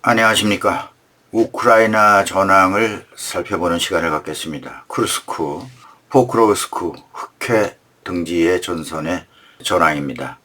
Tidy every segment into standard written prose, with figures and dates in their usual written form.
안녕하십니까. 우크라이나 전황을 살펴보는 시간을 갖겠습니다. 쿠르스크, 포크로우스크, 흑해 등지의 전선의 전황입니다.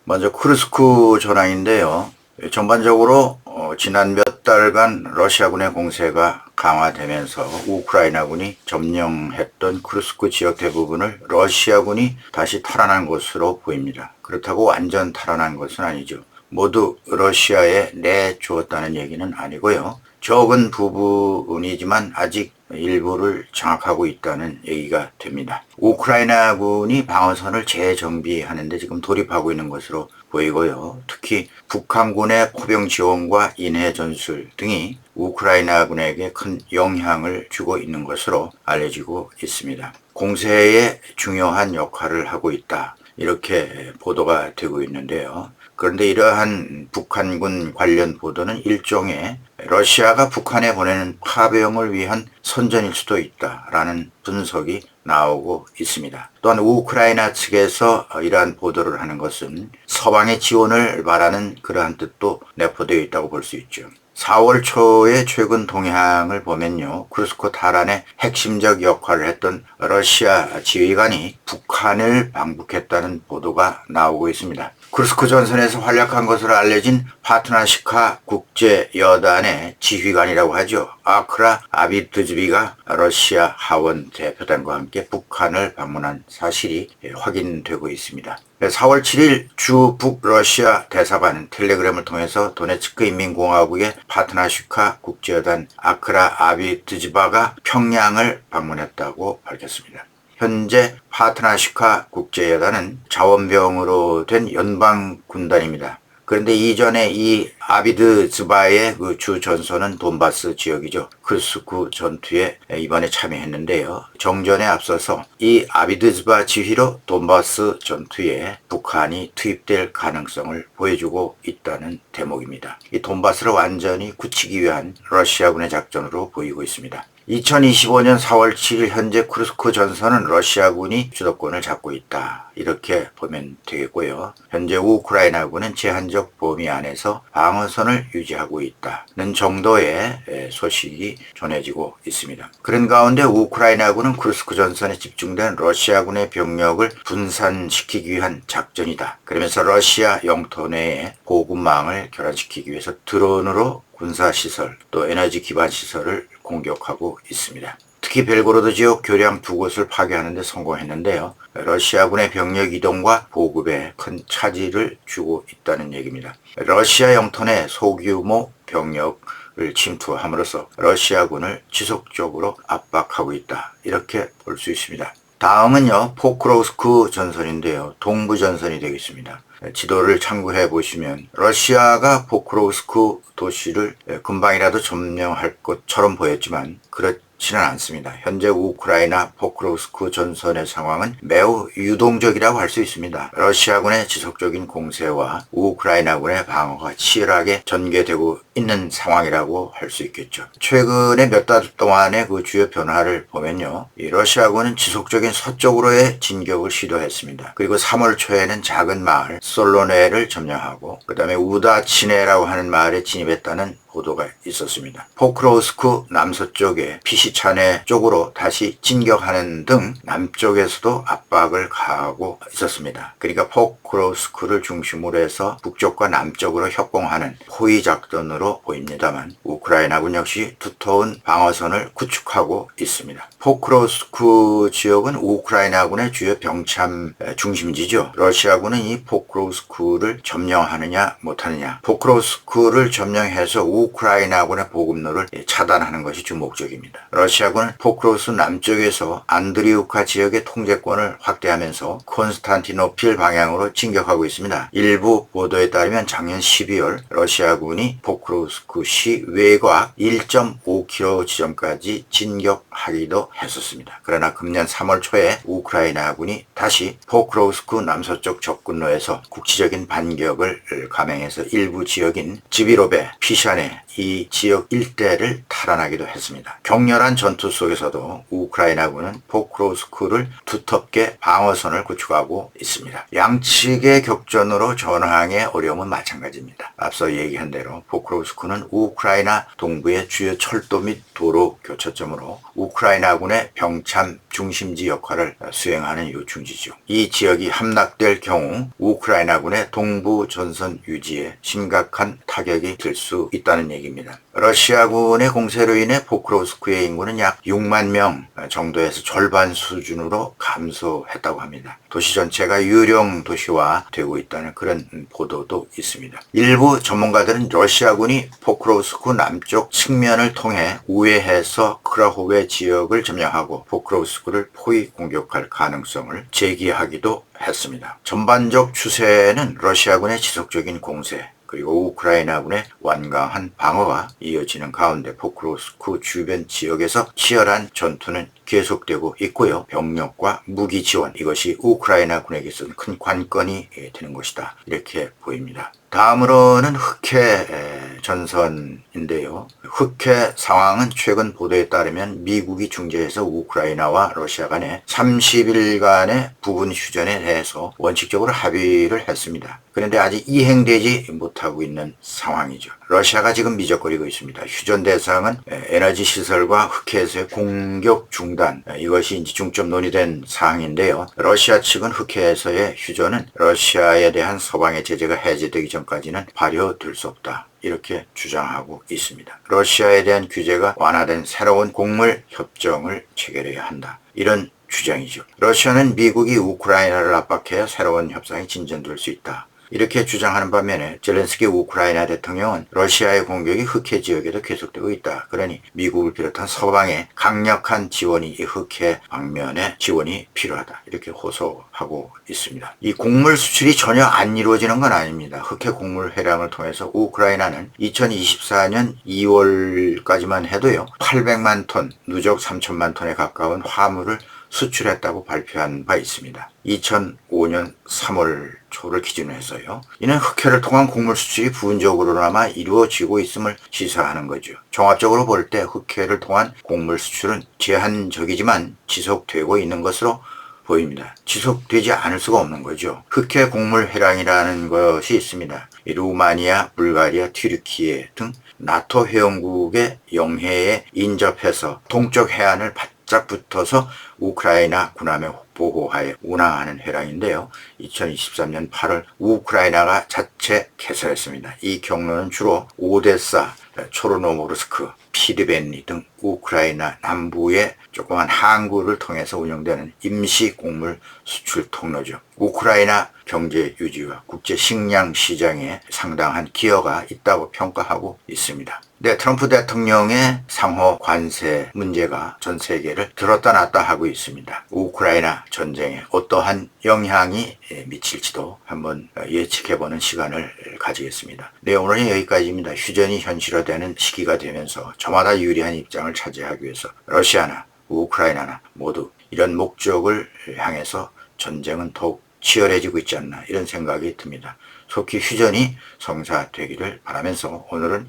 먼저 쿠르스크 전황인데요. 전반적으로 지난 몇 달간 러시아군의 공세가 강화되면서 우크라이나군이 점령했던 쿠르스크 지역 대부분을 러시아군이 다시 탈환한 것으로 보입니다. 그렇다고 완전 탈환한 것은 아니죠. 모두 러시아에 내주었다는 얘기는 아니고요. 적은 부분이지만 아직 일부를 장악하고 있다는 얘기가 됩니다. 우크라이나군이 방어선을 재정비하는 데 지금 돌입하고 있는 것으로 보이고요. 특히 북한군의 포병 지원과 인해 전술 등이 우크라이나군에게 큰 영향을 주고 있는 것으로 알려지고 있습니다. 공세에 중요한 역할을 하고 있다. 이렇게 보도가 되고 있는데요. 그런데 이러한 북한군 관련 보도는 일종의 러시아가 북한에 보내는 파병을 위한 선전일 수도 있다라는 분석이 나오고 있습니다. 또한 우크라이나 측에서 이러한 보도를 하는 것은 서방의 지원을 바라는 그러한 뜻도 내포되어 있다고 볼 수 있죠. 4월 초의 최근 동향을 보면요. 쿠르스크 탈환의 핵심적 역할을 했던 러시아 지휘관이 북한을 방북했다는 보도가 나오고 있습니다. 쿠르스크 전선에서 활약한 것으로 알려진 파트나시카 국제여단의 지휘관이라고 하죠. 아크라 아비드즈비가 러시아 하원 대표단과 함께 북한을 방문한 사실이 확인되고 있습니다. 4월 7일 주 북러시아 대사관은 텔레그램을 통해서 도네츠크 인민공화국의 파트나시카 국제여단 아크라 아비드즈바가 평양을 방문했다고 밝혔습니다. 현재 파트나시카 국제여단은 자원병으로 된 연방군단입니다. 그런데 이전에 이 아비드즈바의 그 주 전선은 돈바스 지역이죠. 쿠르스크 전투에 이번에 참여했는데요. 정전에 앞서서 이 아비드즈바 지휘로 돈바스 전투에 북한이 투입될 가능성을 보여주고 있다는 대목입니다. 이 돈바스를 완전히 굳히기 위한 러시아군의 작전으로 보이고 있습니다. 2025년 4월 7일 현재 쿠르스크 전선은 러시아군이 주도권을 잡고 있다. 이렇게 보면 되겠고요. 현재 우크라이나군은 제한적 범위 안에서 방어선을 유지하고 있다는 정도의 소식이 전해지고 있습니다. 그런 가운데 우크라이나군은 쿠르스크 전선에 집중된 러시아군의 병력을 분산시키기 위한 작전이다. 그러면서 러시아 영토 내에 보급망을 교란시키기 위해서 드론으로 군사시설 또 에너지 기반 시설을 공격하고 있습니다. 특히 벨고로드 지역 교량 2곳을 파괴하는 데 성공했는데요. 러시아군의 병력 이동과 보급에 큰 차질을 주고 있다는 얘기입니다. 러시아 영토 내 소규모 병력을 침투함으로써 러시아군을 지속적으로 압박하고 있다. 이렇게 볼 수 있습니다. 다음은요. 포크로우스크 전선인데요. 동부 전선이 되겠습니다. 지도를 참고해 보시면 러시아가 포크로우스크 도시를 금방이라도 점령할 것처럼 보였지만 그렇지는 않습니다. 현재 우크라이나 포크로우스크 전선의 상황은 매우 유동적이라고 할 수 있습니다. 러시아군의 지속적인 공세와 우크라이나군의 방어가 치열하게 전개되고 있는 상황이라고 할 수 있겠죠. 최근에 몇 달 동안의 그 주요 변화를 보면요. 이 러시아군은 지속적인 서쪽으로의 진격을 시도했습니다. 그리고 3월 초에는 작은 마을 솔로네를 점령하고 그 다음에 우다치네라고 하는 마을에 진입했다는 보도가 있었습니다. 포크로우스크 남서쪽에 피시차네 쪽으로 다시 진격하는 등 남쪽에서도 압박을 가하고 있었습니다. 그러니까 포크로우스크를 중심으로 해서 북쪽과 남쪽으로 협공하는 호위 작전으로 보입니다만 우크라이나군 역시 두터운 방어선을 구축하고 있습니다. 포크로우스크 지역은 우크라이나군의 주요 병참 중심지죠. 러시아군은 이 포크로우스크를 점령하느냐 못하느냐, 포크로우스크를 점령해서 우크라이나군의 보급로를 차단하는 것이 주 목적입니다. 러시아군은 포크로우스 남쪽에서 안드리우카 지역의 통제권을 확대하면서 콘스탄티노필 방향으로 진격하고 있습니다. 일부 보도에 따르면 작년 12월 러시아군이 포크로우스크시 외곽 1.5km 지점까지 진격하기도 했었습니다. 그러나 금년 3월 초에 우크라이나군이 다시 포크로우스크 남서쪽 접근로에서 국지적인 반격을 감행해서 일부 지역인 지비로베, 피샤네, 통해 이 지역 일대를 탈환하기도 했습니다. 격렬한 전투 속에서도 우크라이나군은 포크로스크를 두텁게 방어선을 구축하고 있습니다. 양측의 격전으로 전황의 어려움은 마찬가지입니다. 앞서 얘기한 대로 포크로스크는 우크라이나 동부의 주요 철도 및 도로 교차점으로 우크라이나군의 병참 중심지 역할을 수행하는 요충지죠. 이 지역이 함락될 경우 우크라이나군의 동부 전선 유지에 심각한 타격이 될 수 있다는 얘기입니다. 러시아군의 공세로 인해 포크로스크의 인구는 약 6만 명 정도에서 절반 수준으로 감소했다고 합니다. 도시 전체가 유령 도시화 되고 있다는 그런 보도도 있습니다. 일부 전문가들은 러시아군이 포크로스크 남쪽 측면을 통해 우회해서 크라호베 지역을 점령하고 포크로스크를 포위 공격할 가능성을 제기하기도 했습니다. 전반적 추세는 러시아군의 지속적인 공세 그리고 우크라이나군의 완강한 방어가 이어지는 가운데 포크로스크 주변 지역에서 치열한 전투는 계속되고 있고요. 병력과 무기 지원 이것이 우크라이나군에게서는 큰 관건이 되는 것이다. 이렇게 보입니다. 다음으로는 흑해 전선인데요. 흑해 상황은 최근 보도에 따르면 미국이 중재해서 우크라이나와 러시아 간의 30일간의 부분 휴전에 대해서 원칙적으로 합의를 했습니다. 그런데 아직 이행되지 못하고 있는 상황이죠. 러시아가 지금 미적거리고 있습니다. 휴전 대상은 에너지 시설과 흑해에서의 공격 중단 이것이 이제 중점 논의된 사항인데요. 러시아 측은 흑해에서의 휴전은 러시아에 대한 서방의 제재가 해제되기 전까지는 발효될 수 없다. 이렇게 주장하고 있습니다. 러시아에 대한 규제가 완화된 새로운 곡물 협정을 체결해야 한다. 이런 주장이죠. 러시아는 미국이 우크라이나를 압박해야 새로운 협상이 진전될 수 있다. 이렇게 주장하는 반면에 젤렌스키 우크라이나 대통령은 러시아의 공격이 흑해 지역에도 계속되고 있다. 그러니 미국을 비롯한 서방의 강력한 지원이 이 흑해 방면에 지원이 필요하다. 이렇게 호소하고 있습니다. 이 곡물 수출이 전혀 안 이루어지는 건 아닙니다. 흑해 곡물 회량을 통해서 우크라이나는 2024년 2월까지만 해도요. 800만 톤, 누적 3천만 톤에 가까운 화물을 수출했다고 발표한 바 있습니다. 2005년 3월 초를 기준으로 해서요. 이는 흑해를 통한 곡물 수출이 부분적으로나마 이루어지고 있음을 시사하는 거죠. 종합적으로 볼 때 흑해를 통한 곡물 수출은 제한적이지만 지속되고 있는 것으로 보입니다. 지속되지 않을 수가 없는 거죠. 흑해 곡물 회량이라는 것이 있습니다. 루마니아, 불가리아, 튀르키예 등 나토 회원국의 영해에 인접해서 동쪽 해안을 바짝 붙어서 우크라이나 군함의 보호하에 운항하는 회량인데요. 2023년 8월 우크라이나가 자체 개설했습니다. 이 경로는 주로 오데사, 초르노모르스크, 피르벤리 등 우크라이나 남부의 조그만 항구를 통해서 운영되는 임시 곡물 수출 통로죠. 우크라이나 경제 유지와 국제 식량 시장에 상당한 기여가 있다고 평가하고 있습니다. 네, 트럼프 대통령의 상호 관세 문제가 전 세계를 들었다 놨다 하고 있습니다. 우크라이나 전쟁에 어떠한 영향이 미칠지도 한번 예측해보는 시간을 가지겠습니다. 네, 오늘은 여기까지입니다. 휴전이 현실화되는 시기가 되면서 저마다 유리한 입장을 차지하기 위해서 러시아나 우크라이나나 모두 이런 목적을 향해서 전쟁은 더욱 치열해지고 있지 않나 이런 생각이 듭니다. 속히 휴전이 성사되기를 바라면서 오늘은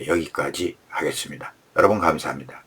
여기까지 하겠습니다. 여러분 감사합니다.